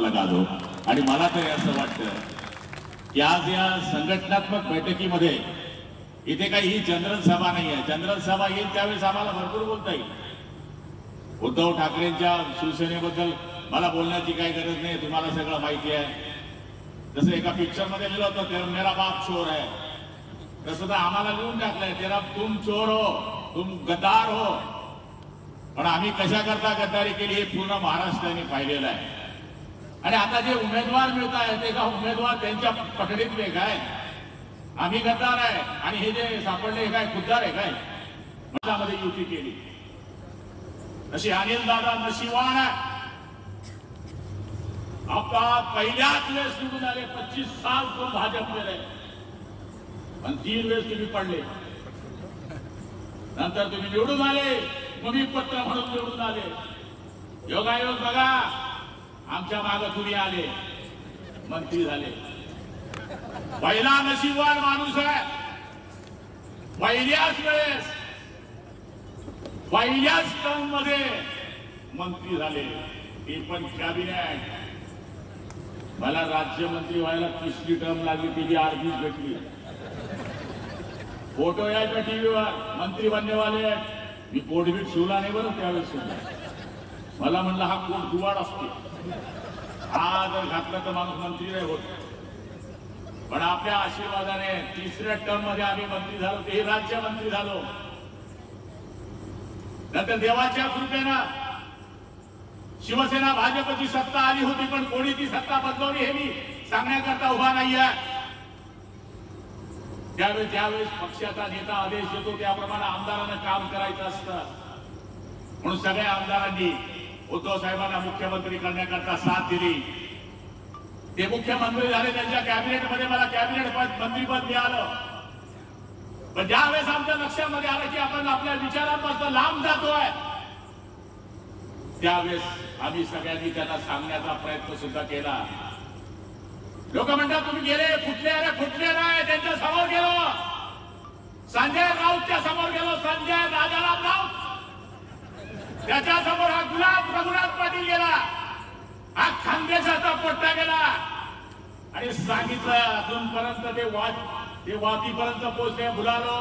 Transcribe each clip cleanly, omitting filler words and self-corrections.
लगा दो। आणि मला तरी असं वाटतं की आज या संघटनात्मक बैठकीमध्ये इथे काही ही जनरल सभा नाही आहे। जनरल सभा येईल त्यावेळेस आम्हाला भरपूर बोलता येईल। उद्धव ठाकरेंच्या शिवसेनेबद्दल मला बोलण्याची काही गरज नाही, तुम्हाला सगळं माहिती आहे। जसं एका पिक्चर मध्ये लिहिलं होतं मेरा बाप चोर है, तसं तर आम्हाला लिहून टाकलंय तेरा तुम चोर हो, तुम गद्दार हो। पण आम्ही कशा करता गद्दारी केली हे पूर्ण महाराष्ट्राने पाहिलेलं आहे। आणि आता जे उमेदवार मिळत आहेत ते का उमेदवार त्यांच्या पकडीतले काय आम्ही गद्दार आहे आणि हे जे सापडले काय खुद्दार आहे काय मतामध्ये युती केली। अशी अनिल दादा नशिवान आहे। आता पहिल्याच वेळेस निवडून आले, 25 साल तो भाजप में रहे, पण 3 वेळेस तुम्ही पडले, नंतर तुम्ही निवडून आले, भूमी पत्र म्हणून निवडून आले। योगायोग बघा, आमच्या मागे तुम्ही आले, मंत्री झाले। पहिला नशीबवान माणूस आहे, पहिल्याच वेळेस पहिल्याच टर्म मध्ये मंत्री झाले, ते पण कॅबिनेट। मला राज्यमंत्री व्हायला 3री टर्म लागली, तिची अर्धीच भेटली। फोटो यायचा टीव्हीवर, मंत्री बनने वाले, मी कोटबीट शिवला नाही बरं त्यावेळेस। मला म्हणलं हा कोट दुवाड असते, हा जर घातला तर माणूस मंत्री नाही होत। पण आपल्या आशीर्वादाने 3ऱ्या टर्म मध्ये आम्ही मंत्री झालो, ते राज्यमंत्री झालो। नंतर देवाच्या कृपेनं शिवसेना भाजपची सत्ता आली होती, पण कोणी ती सत्ता बदलवली हे मी सांगण्याकरता उभा नाही आहे। त्यावेळेस पक्षाचा नेता आदेश देतो त्याप्रमाणे आमदारांना काम करायचं असतं, म्हणून सगळ्या आमदारांनी उद्धव साहेबांना मुख्यमंत्री करण्याकरता साथ दिली। ते मुख्यमंत्री झाले, त्यांच्या कॅबिनेटमध्ये मला कॅबिनेट मंत्रीपद मिळालं। पण ज्यावेळेस आमच्या लक्षामध्ये आलं की आपण आपल्या विचारांपासून लांब जातोय, त्यावेळेस आम्ही सगळ्यांनी त्यांना सांगण्याचा प्रयत्न सुद्धा केला। लोक म्हणतात तुम्ही गेले फुटले, अरे फुटले नाही, त्यांच्या समोर गेलो, संजय राऊतच्या समोर गेलो, संजय राजाराम राऊत, त्याच्या समोर हा गुलाब रघुनाथ पाटील गेला, हा खानदेशाचा पोट्टा गेला आणि सांगितलं अजूनपर्यंत ते वातीपर्यंत पोहोचले। बुलालो,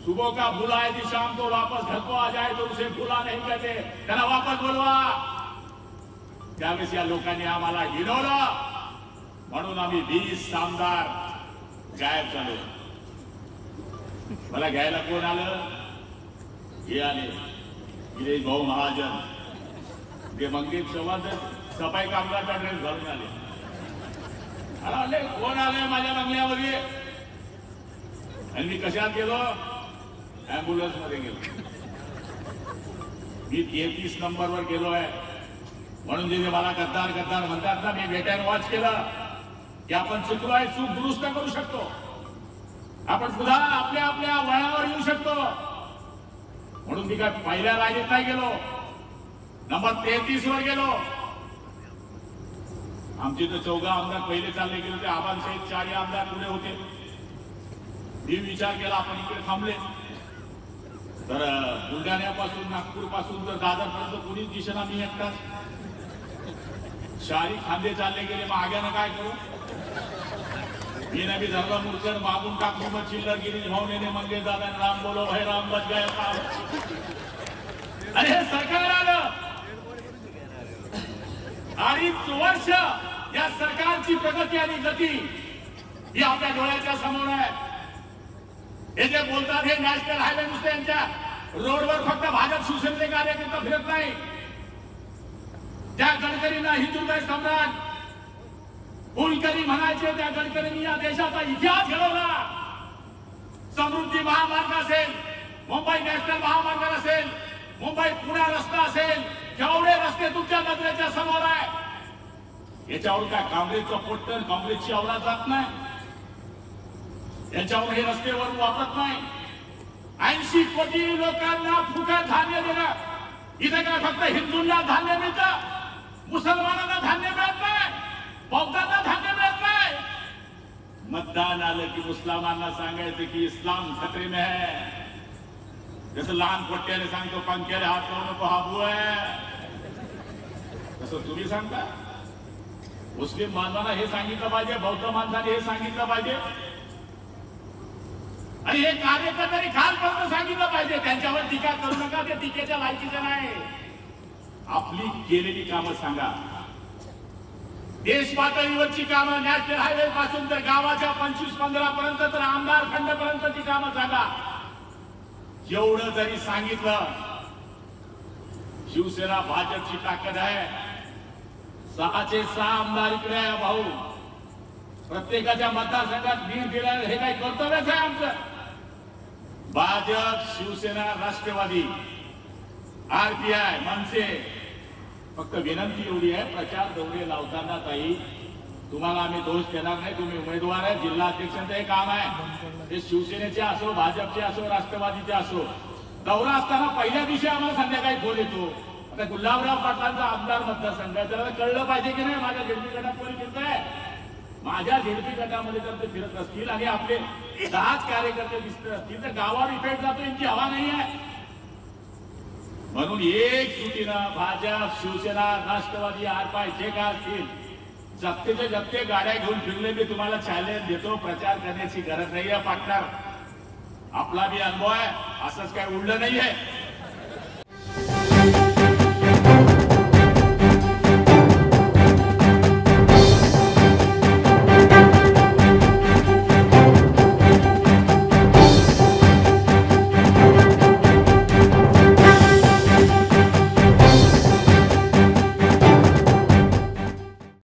सुबह का बुला है कि शाम को वापस घर को आ जाए तो उसे बुला नहीं कहते, त्यांना वापस बोलवा। त्यावेळेस या लोकांनी आम्हाला हिरवलं, म्हणून आम्ही 20 आमदार गायब झालो। मला घ्यायला कोण आलं? हे आले गिरीश भाऊ महाजन, ते मंगेश चव्हाण सफाई कामगारचा ड्रेस घालून आले। आले कोण आले माझ्या बंगल्यामध्ये, आणि मी कशात गेलो? ऍम्ब्युलन्स मध्ये गेलो। मी 33 नंबरवर गेलो आहे, म्हणून जे मला गद्दार गद्दार म्हणतात ना, मी वेट अँड वॉच केलं की आपण चुकलो आहे, चूक दुरुस्त करू शकतो, आपण पुन्हा आपल्या आपल्या वळणावर येऊ शकतो। म्हणून मी काय पहिल्या राजेत नाही गेलो, नंबर 33 वर गेलो। आमचे तर 14 आमदार पहिले चालले गेले होते, आबांसहित 4 आमदार पुढे होते। मी विचार केला आपण इकडे थांबले तर बुलढाण्यापासून नागपूर पासून तर दादरपर्यंत कुणीच दिसेना, मी एकटाच। शाही खांदे चालले गेले, मग आग्यानं काय करू? मी नबी धरला मूर्छन मागून टाकली, मग चिल्लर गिरीश भाऊने मंगेश दादा राम बोलो भाई राम बच गए। आणि हे सरकार आलं, 2.5 वर्ष या सरकारची प्रगती आणि गती ही आपल्या डोळ्याच्या समोर आहे। हे जे बोलतात हे नॅशनल हायवे नुसते यांच्या रोडवर फक्त भाजप शिवसेनेचे कार्यकर्ता फिरत नाही। त्या गडकरींना हिंदुत्व सम्राट पुलकरी म्हणायचे, त्या गडकरींनी या देशाचा इतिहास घडवला। समृद्धी महामार्ग असेल, मुंबई नॅशनल महामार्ग असेल, मुंबई पुणे रस्ता असेल, केवढे रस्ते तुमच्या नजरेच्या समोर आहे। याच्यावर काय काँग्रेसचं पोट्टर, काँग्रेसची आवडा जात नाही, याच्यावर हे रस्त्यावर वापरत नाही। 80 कोटी लोकांना फुकट धान्य देणं, इथे काय फक्त हिंदूंना धान्य मिळतं, मुसलमानांना धान्य मिळत नाही, बौद्धांना धान्य मिळत नाही। मतदान आलं की मुसलमानांना सांगायचं की इस्लाम खतरे में है, जसं लहान पोट्याने सांगतो पंख्याला हात लावू नको हा बुवा आहे, तसं तुम्ही सांगता। मुस्लिम बांधवांना हे सांगितलं पाहिजे, बौद्ध माणसाने हे सांगितलं पाहिजे आणि हे कार्यकर्त्यांनी खालपर्यंत सांगितलं पाहिजे. त्यांच्यावर टीका करू नका, ते टीकेच्या लायकीचं नाही. आपली केलेली कामं सांगा, देश पातळीवरची कामं, नॅशनल हायवे पासून तर गावाच्या 25-15 पर्यंत तर आमदार खंडपर्यंतची कामं सांगा. एवढं जरी सांगितलं, शिवसेना भाजपची ताकद आहे. 6चे 6 आमदार इकडे आहे भाऊ. प्रत्येकाच्या मतदारसंघात नीट दिलं हे काही कर्तव्यच आहे आमचं. भाजप, शिवसेना, राष्ट्रवादी, आरपीआय, मनसे, फक्त विनंती एवढी आहे, प्रचार दौरे लावताना ताई तुम्हाला आम्ही दोष देणार नाही. तुम्ही उमेदवार आहे, जिल्हा अध्यक्षांचं हे काम आहे. ते शिवसेनेचे असो, भाजपचे असो, राष्ट्रवादीचे असो, दौरा असताना पहिल्या दिवशी आम्हाला संध्याकाळी फोन येतो. आता गुलाबराव पाटलांचा आमदार मतदारसंघ आहे, त्याला कळलं पाहिजे की नाही माझ्या झेडपी गटात कोणी फिरत आहे. माझ्या झेडपी गटामध्ये जर ते फिरत असतील आणि आपले 10च कार्यकर्ते दिसत असतील तर गावावर इफेक्ट जातो, यांची हवा नाही आहे. म्हणून एक सुटीनं भाजप, शिवसेना, राष्ट्रवादी, आरपाय जे काय असतील, जप्तेचे जप्ते गाड्या घेऊन फिरले मी तुम्हाला चॅलेंज देतो. प्रचार करण्याची गरज नाहीये पार्टनर. आपला बी अनुभव आहे, असंच काय उडलं नाहीये.